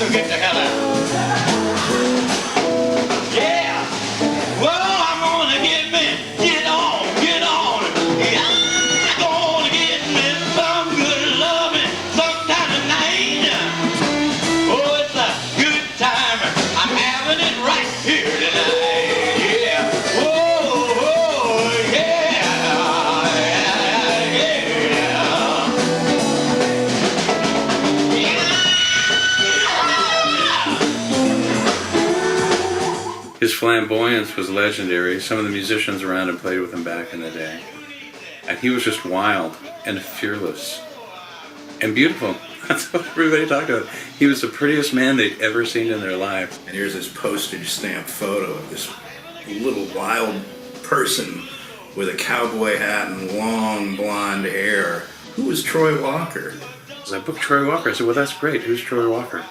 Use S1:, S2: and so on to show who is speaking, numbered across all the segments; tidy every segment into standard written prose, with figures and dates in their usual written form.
S1: so get the hell out. Yeah. Well, I'm gonna get on. Yeah, I'm gonna get me some good loving sometime tonight. Oh, it's a good time. I'm having it right here tonight. Yeah. Whoa, yeah.
S2: His flamboyance was legendary. Some of the musicians around him played with him back in the day. And he was just wild and fearless and beautiful. That's what everybody talked about. He was the prettiest man they'd ever seen in their lives.
S3: And here's this postage stamp photo of this little wild person with a cowboy hat and long blonde hair. Who was Troy Walker?
S2: So I booked Troy Walker. I said, well, that's great. Who's Troy Walker?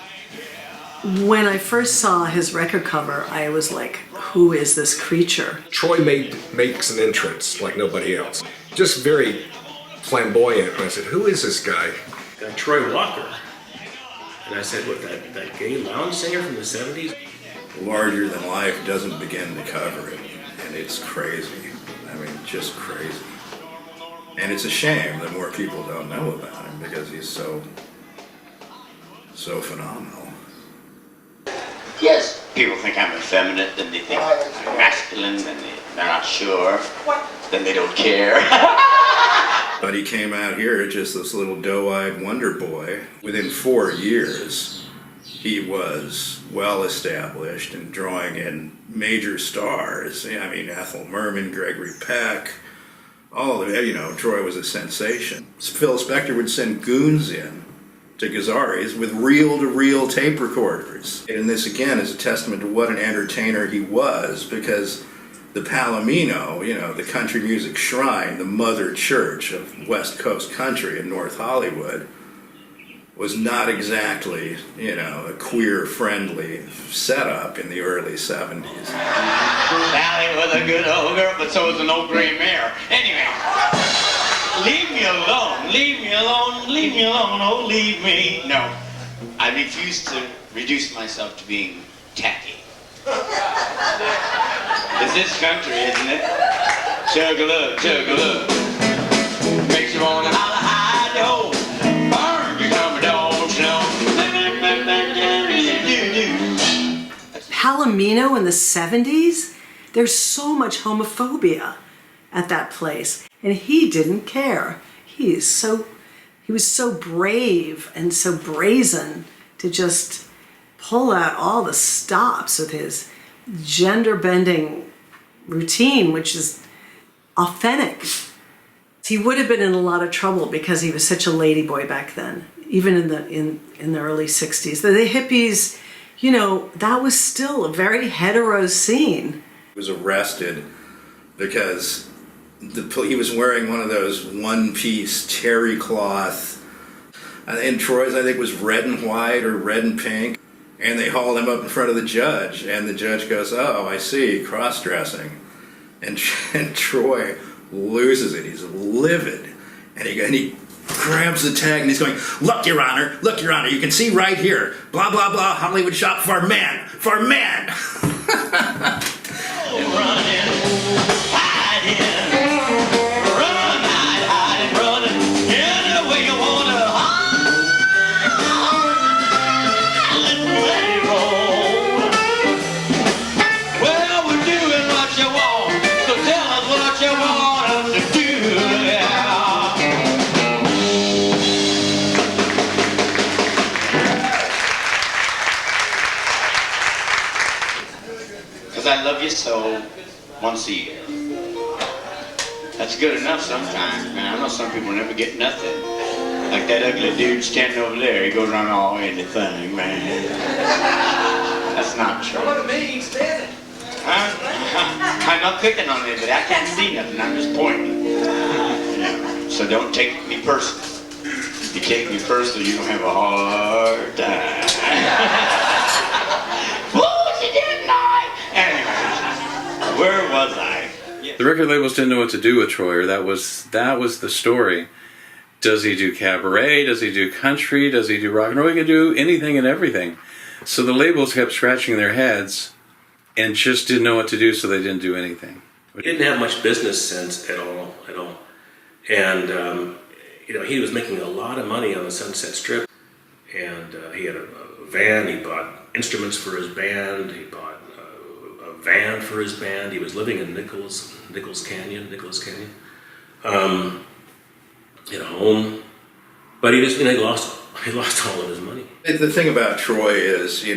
S4: When I first saw his record cover, I was like, who is this creature?
S5: Troy makes an entrance like nobody else. Just very flamboyant. And I said, who is this guy?
S6: Troy Walker. And I said, what, that gay lounge singer from the 70s?
S3: Larger Than Life doesn't begin to cover it, and it's crazy. I mean, just crazy. And it's a shame that more people don't know about him because he's so phenomenal.
S1: Yes, people think I'm effeminate, then they think I'm masculine, then they're not sure, then they don't care.
S3: But he came out here just this little doe-eyed wonder boy. Within 4 years, he was well established and drawing in major stars. I mean, Ethel Merman, Gregory Peck, all of it. Troy was a sensation. Phil Spector would send goons in to Gazzarri's with reel-to-reel tape recorders. And this, again, is a testament to what an entertainer he was, because the Palomino, the country music shrine, the mother church of West Coast country in North Hollywood, was not exactly, a queer-friendly setup in the early 70s.
S1: Sally was a good old girl, but so was an old gray mare. Anyway, leave me alone, leave me alone, leave me alone, oh, leave me. No, I refuse to reduce myself to being tacky. It's this country, isn't it? Chug-a-lug, chug-a-lug. Makes you wanna holla, hi-do. Burn, become a dog, snow.
S4: Palomino in the 70s? There's so much homophobia at that place. And he didn't care. He was so brave and so brazen to just pull out all the stops with his gender-bending routine, which is authentic. He would have been in a lot of trouble because he was such a ladyboy back then, even in the early 60s. The hippies, that was still a very hetero scene.
S3: He was arrested because he was wearing one of those one-piece terry cloth, and Troy's, I think, was red and white or red and pink, and they hauled him up in front of the judge, and the judge goes, oh, I see, cross-dressing. And Troy loses it. He's livid, and he grabs the tag, and he's going, look, Your Honor, you can see right here, blah, blah, blah, Hollywood shop for men.
S1: I love you so once a year. That's good enough sometimes, man. I know some people never get nothing. Like that ugly dude standing over there, he goes around all anything, man. That's not true.
S6: Look at me, he's standing.
S1: I'm not picking on anybody. I can't see nothing. I'm just pointing. So don't take me personal. If you take me personal, you're gonna have a hard time. Where was I?
S2: The record labels didn't know what to do with Troy. That was the story. Does he do cabaret? Does he do country? Does he do rock and roll? He can do anything and everything. So the labels kept scratching their heads and just didn't know what to do, so they didn't do anything.
S6: He didn't have much business sense at all. And, he was making a lot of money on the Sunset Strip. And he had a van, he bought instruments for his band, he bought a van for his band. He was living in Nichols Canyon. He had a home, but he lost all of his money.
S3: The thing about Troy is, he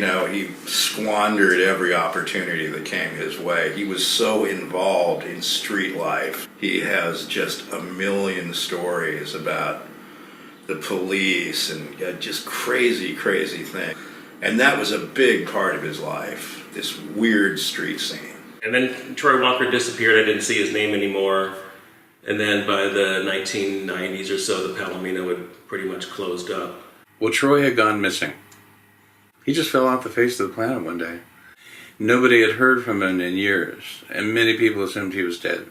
S3: squandered every opportunity that came his way. He was so involved in street life. He has just a million stories about the police and just crazy, crazy things. And that was a big part of his life, this weird street scene.
S6: And then Troy Walker disappeared. I didn't see his name anymore. And then by the 1990s or so, the Palomino had pretty much closed up.
S2: Well, Troy had gone missing. He just fell off the face of the planet one day. Nobody had heard from him in years, and many people assumed he was dead.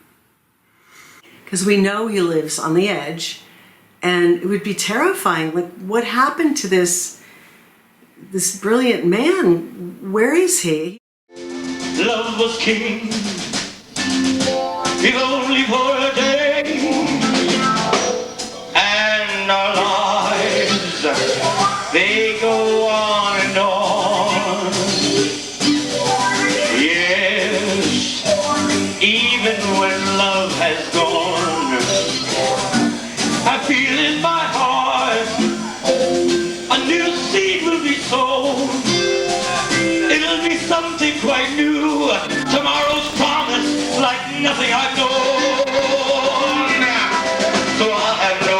S4: Because we know he lives on the edge, and it would be terrifying. Like, what happened to this brilliant man? Where is he?
S1: Love was king, if only for a day, and our lives, they go on and on. Yes, even when love has gone, I feel in my heart a new seed will be sown. It'll be something quite new. Tomorrow's promise like nothing I've known. So I'll have no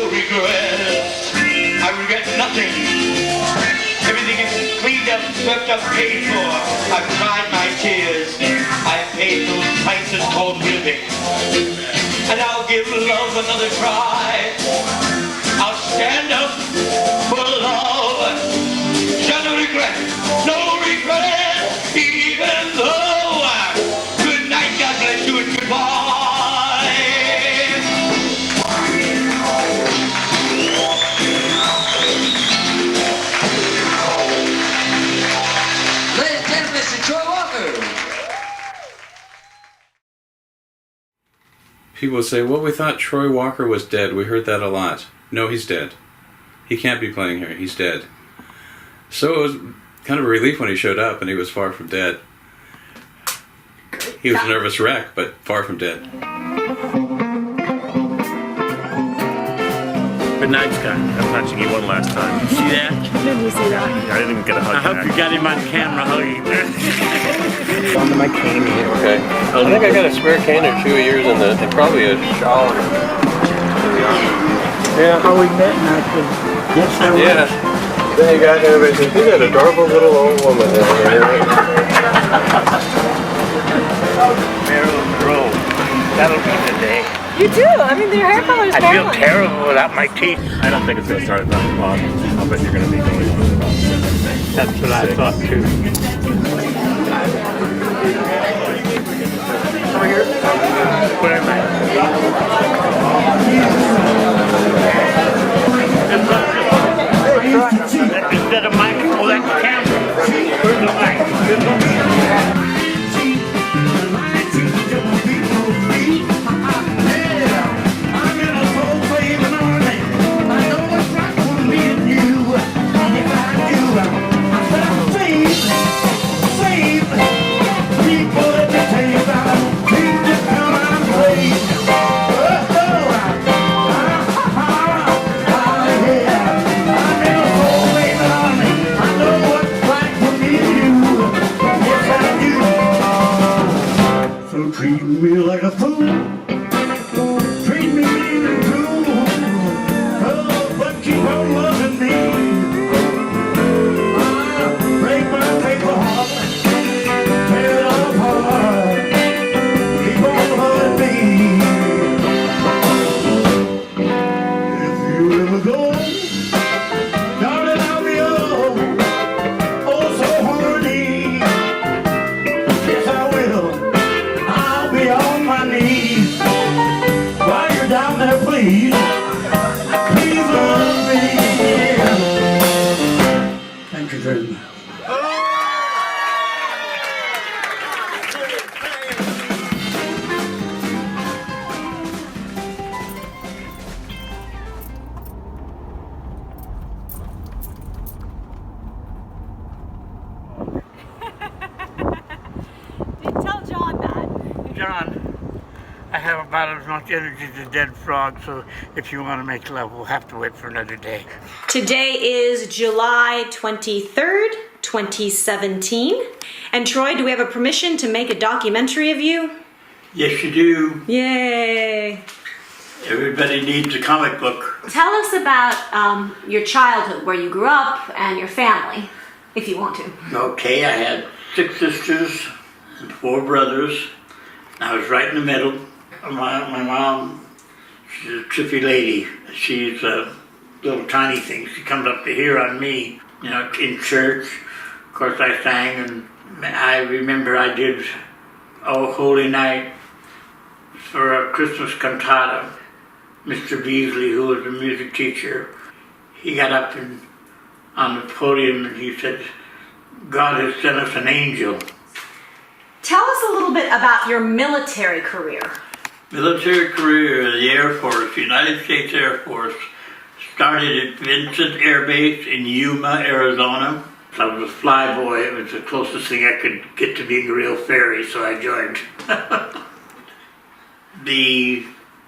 S1: regrets. I regret nothing. Everything is cleaned up, swept up, paid for. I've cried my tears. I've paid those prices called living. And I'll give love another try. I'll stand up for love. No regret, even though. Good night, God bless you, and goodbye.
S7: Ladies and gentlemen, Mr. Troy Walker.
S2: People say, well, we thought Troy Walker was dead. We heard that a lot. No, he's dead. He can't be playing here. He's dead. So it was kind of a relief when he showed up, and he was far from dead. He was a nervous wreck, but far from dead.
S8: Good night, Scott. I'm touching you one last time.
S9: See that?
S8: Did you see that? I didn't even get a hug
S9: I hope
S8: back.
S9: you got him on camera hugging.
S10: Onto my cane here. Okay. I think I got a spare cane or 2 years in the, and probably a shawl. Yeah.
S9: How we met and I could get so
S10: Yeah. Then you got everything. See that adorable little old woman there.
S8: Marilyn Monroe. That'll be the day.
S11: You do. I mean, their hair color is
S8: I feel terrible without my teeth. I don't think it's going to start at 9 o'clock. I'll bet you're going to be going on about 7.
S9: That's what I thought too.
S8: Where am
S9: Instead of Mike, oh, that's camera. Where's the mic?
S1: Yeah.
S9: John, I have about as much energy as a dead frog, so if you want to make love, we'll have to wait for another day.
S11: Today is July 23rd, 2017. And Troy, do we have a permission to make a documentary of you?
S1: Yes, you do.
S11: Yay!
S1: Everybody needs a comic book.
S11: Tell us about your childhood, where you grew up, and your family, if you want to.
S1: Okay, I had 6 sisters and 4 brothers. I was right in the middle. My mom, she's a trippy lady. She's a little tiny thing. She comes up to here on me, you know, in church. Of course, I sang, and I remember I did Oh Holy Night for a Christmas cantata. Mr. Beasley, who was a music teacher, he got up on the podium and he said, God has sent us an angel.
S11: Tell us a little bit about your military career.
S1: Military career, the Air Force, United States Air Force. Started at Vincent Air Base in Yuma, Arizona. I was a flyboy. It was the closest thing I could get to being a real fairy, so I joined. The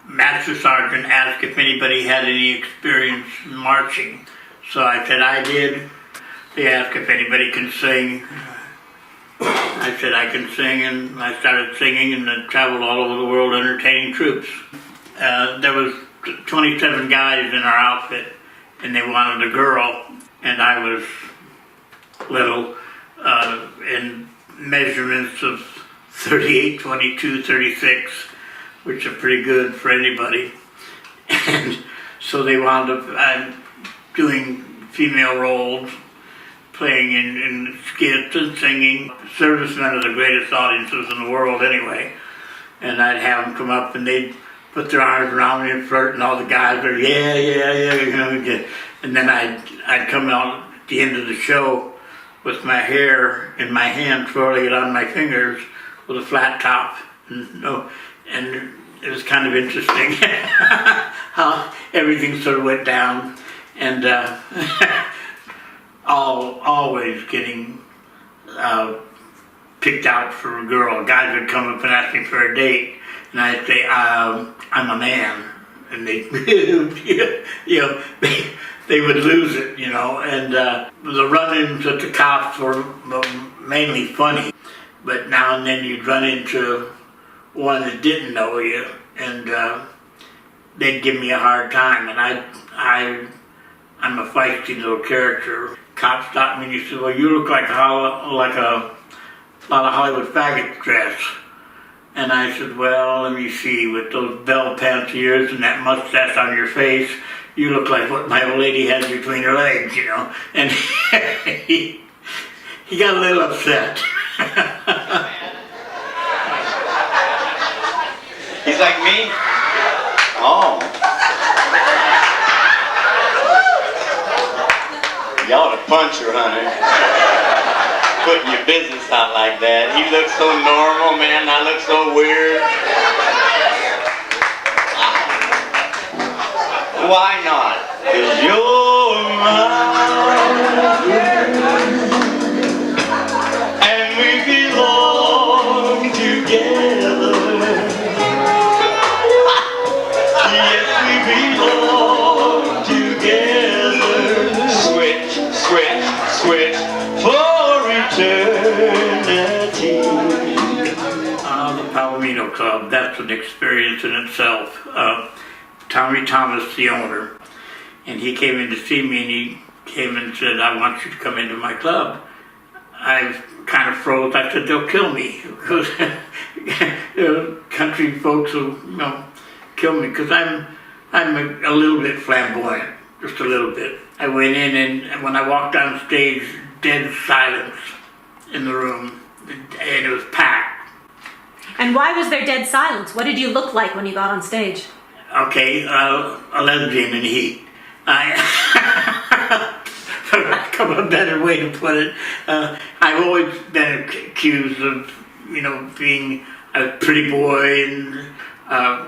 S1: Master Sergeant asked if anybody had any experience marching. So I said I did. They asked if anybody can sing. I said I can sing, and I started singing and then traveled all over the world entertaining troops. There was 27 guys in our outfit, and they wanted a girl, and I was little, in measurements of 38, 22, 36, which are pretty good for anybody. And so they wound up doing female roles, playing in skits and singing. Servicemen are the greatest audiences in the world anyway. And I'd have them come up and they'd put their arms around me and flirt, and all the guys were, yeah, you know. And then I'd come out at the end of the show with my hair in my hand, twirling it on my fingers with a flat top. And it was kind of interesting how everything sort of went down. And always getting picked out for a girl. Guys would come up and ask me for a date, and I'd say, I'm a man. And they, you know, they would lose it, you know. And the run-ins at the cops were mainly funny, but now and then you'd run into one that didn't know you, and they'd give me a hard time. And I'm a feisty little character. Cop stopped me and he said, well, you look like a lot of Hollywood faggots dress. And I said, well, let me see, with those bell pants ears and that mustache on your face, you look like what my old lady has between her legs, you know. And he got a little upset.
S12: He's like me? Oh. You ought to punch her, honey. Putting your business out like that. He looks so normal, man. I look so weird. Why not? 'Cause you're mine. And we belong together. Yes, we belong together. Switch, switch, switch for eternity.
S1: The Palomino Club, that's an experience in itself. Tommy Thomas, the owner, and he came in to see me, and he came and said, I want you to come into my club. I kind of froze. I said, they'll kill me, because country folks will, you know, kill me, because I'm a little bit flamboyant, just a little bit. I went in, and when I walked on stage, dead silence in the room, and it was packed.
S11: And why was there dead silence? What did you look like when you got on stage?
S1: Okay, a lesbian in heat. Come a better way to put it. I've always been accused of, you know, being a pretty boy, and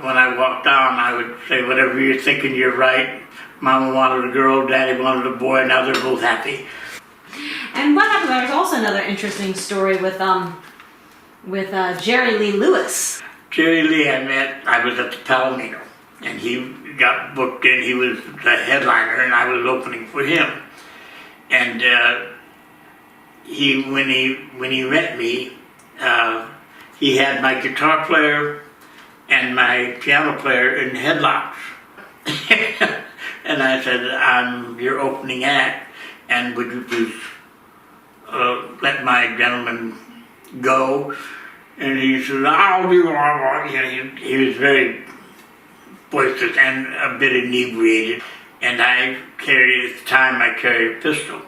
S1: when I walked down, I would say, whatever you're thinking, you're right. Mama wanted a girl, Daddy wanted a boy, now they're both happy.
S11: And what happened? There was also another interesting story with Jerry Lee Lewis.
S9: Jerry Lee I was at the Palomino, and he got booked in. He was the headliner, and I was opening for him. And when he met me, he had my guitar player and my piano player in headlocks. And I said, "I'm your opening act, and would you please let my gentleman go?" And he said, "I'll do what I want." You know, he was very boisterous and a bit inebriated. And at the time I carried a pistol.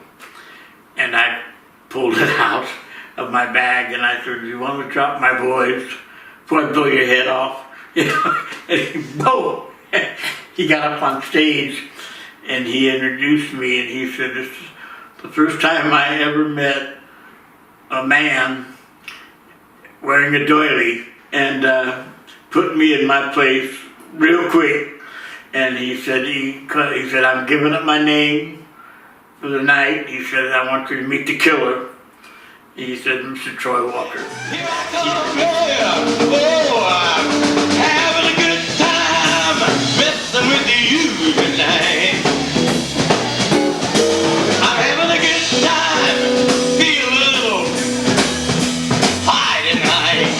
S9: And I pulled it out of my bag and I said, "Do you want to drop my boys before I blow your head off?" You know, and he got up on stage and he introduced me and he said, "This is the first time I ever met a man wearing a doily," and put me in my place real quick. And he said, "I'm giving up my name for the night." He said, "I want you to meet the killer." He said, "Mr. Troy Walker."
S1: Here I come, yeah. Oh, I'm having a good time messing with you tonight. I'm having a good time, feel a little high tonight.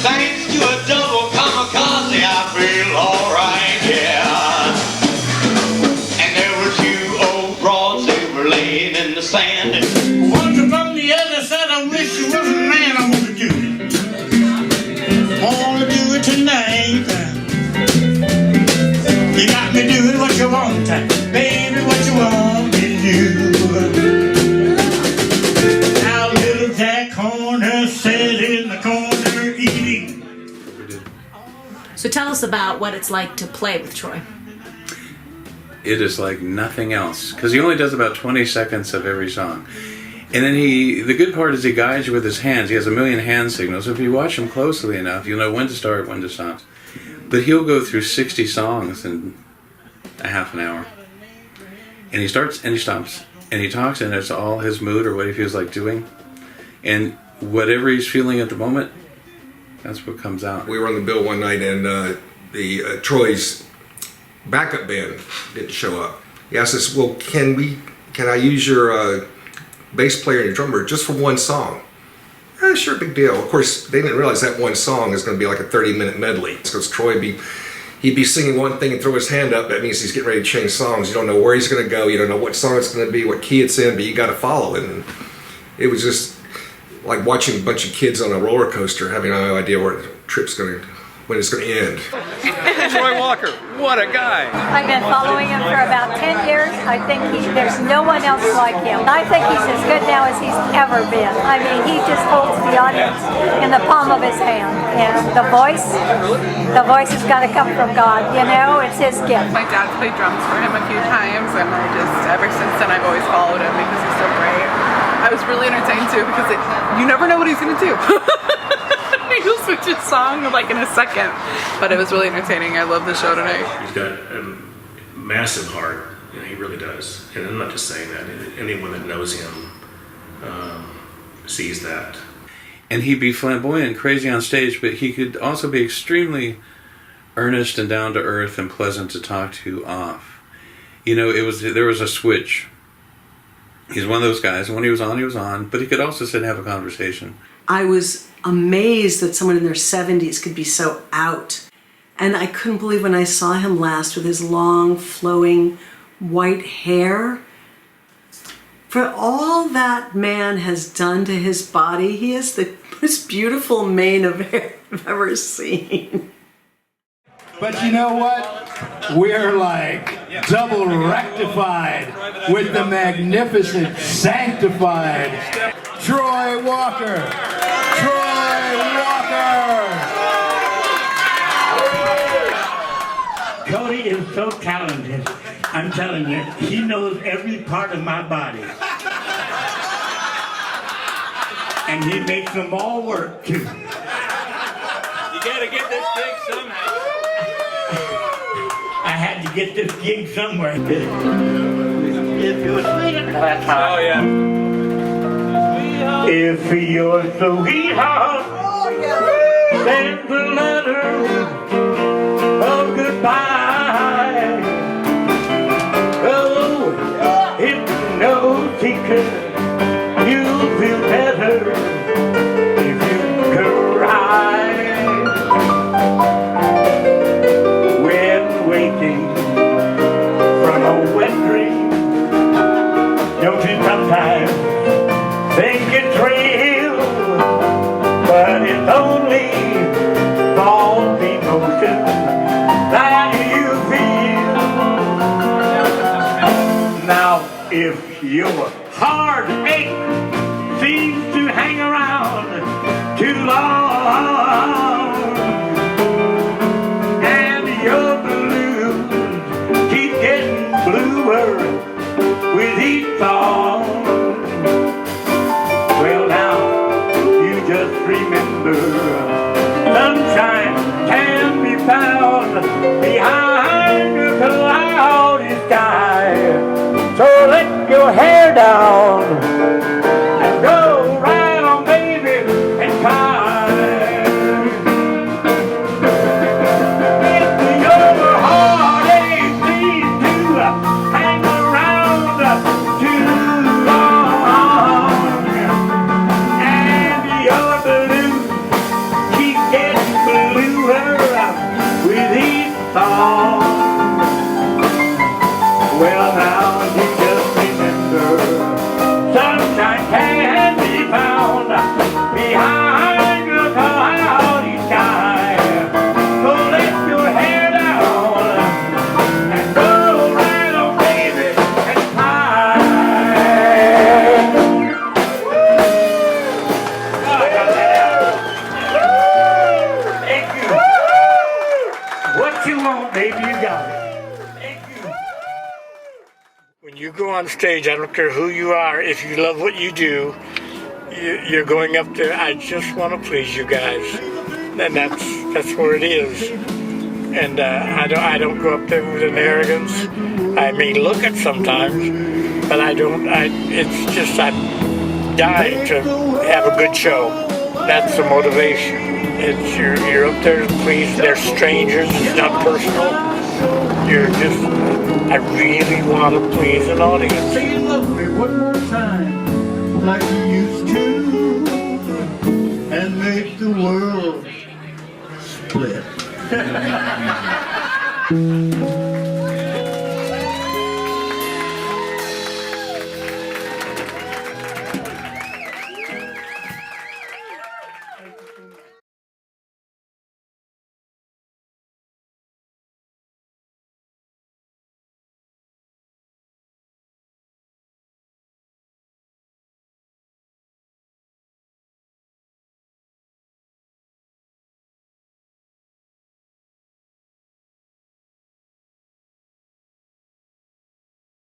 S1: Thanks to a double kamikaze, I feel alright, yeah. And there were two old broads who were laying in the sand.
S9: One from the other said, "I wish you was a man, I wanna do it. I wanna do it tonight. You got me doing what you want, baby, what you want me to do." Now little Jack Horner sat in the corner eating.
S11: So tell us about what it's like to play with Troy.
S2: It is like nothing else, because he only does about 20 seconds of every song. And then the good part is he guides you with his hands. He has a million hand signals. If you watch him closely enough, you'll know when to start, when to stop. But he'll go through 60 songs in a half an hour. And he starts and he stops. And he talks, and it's all his mood or what he feels like doing. And whatever he's feeling at the moment, that's what comes out.
S5: We were on the bill one night, and the Troy's backup band didn't show up. He asked us, "Well, can I use your bass player and your drummer just for one song?" Sure, big deal. Of course, they didn't realize that one song is going to be like a 30-minute medley. Because Troy he'd be singing one thing and throw his hand up. That means he's getting ready to change songs. You don't know where he's going to go. You don't know what song it's going to be, what key it's in, but you got to follow it. And it was just like watching a bunch of kids on a roller coaster, having no idea when it's going to end.
S10: Troy Walker, what a guy!
S13: I've been following him for about 10 years. I think there's no one else like him. I think he's as good now as he's ever been. I mean, he just holds the audience in the palm of his hand. And the voice has got to come from God, you know? It's his gift.
S14: My dad played drums for him a few times, and ever since then I've always followed him because he's so great. I was really entertained too because you never know what he's going to do. He'll switch his song like in a second, but it was really entertaining. I love the show tonight.
S6: He's got a massive heart, he really does. And I'm not just saying that. Anyone that knows him sees that.
S2: And he'd be flamboyant and crazy on stage, but he could also be extremely earnest and down to earth and pleasant to talk to off. You know, there was a switch. He's one of those guys, and when he was on, but he could also sit and have a conversation.
S4: I was amazed that someone in their 70s could be so out. And I couldn't believe when I saw him last with his long, flowing white hair. For all that man has done to his body, he has the most beautiful mane of hair I've ever seen.
S15: But you know what? We're like double rectified with the magnificent, sanctified Troy Walker. Troy Walker!
S9: Cody is so talented. I'm telling you, he knows every part of my body. And he makes them all work too.
S10: You gotta get this gig somehow.
S9: I had to get this gig somewhere. If you're sweetheart.
S10: Oh yeah.
S9: If you're sweetheart.
S1: sends a letter of goodbye. Oh, it's no secret, you'll feel better if you cry. When waking from a wet dream, don't you sometimes think it's real? But it's only false emotion that you feel. Now, if your heartache seems to hang around too long, and your blues keep getting bluer with each song, well now, you just remember, sunshine can be found behind a cloudy sky. So let your hair down and go right on, baby, and cry. If your heartache seems to hang around too long, and your blues keep getting bluer with each song, well now you just remember, sunshine can be found behind a cloudy sky. So let your hair down and go right on, baby, and cry. Thank you. What you want, baby, you got it. When you go on stage, I don't care who you are, if you love what you do, you're going up there, I just want to please you guys. And that's where it is. And I don't go up there with an arrogance. I may look it sometimes, but I don't. It's just I'm dying to have a good show. That's the motivation. It's you're up there to please. They're strangers. It's not personal. You're just. I really want to please an audience.
S15: Say you love me one more time, like you used to, and make the world split.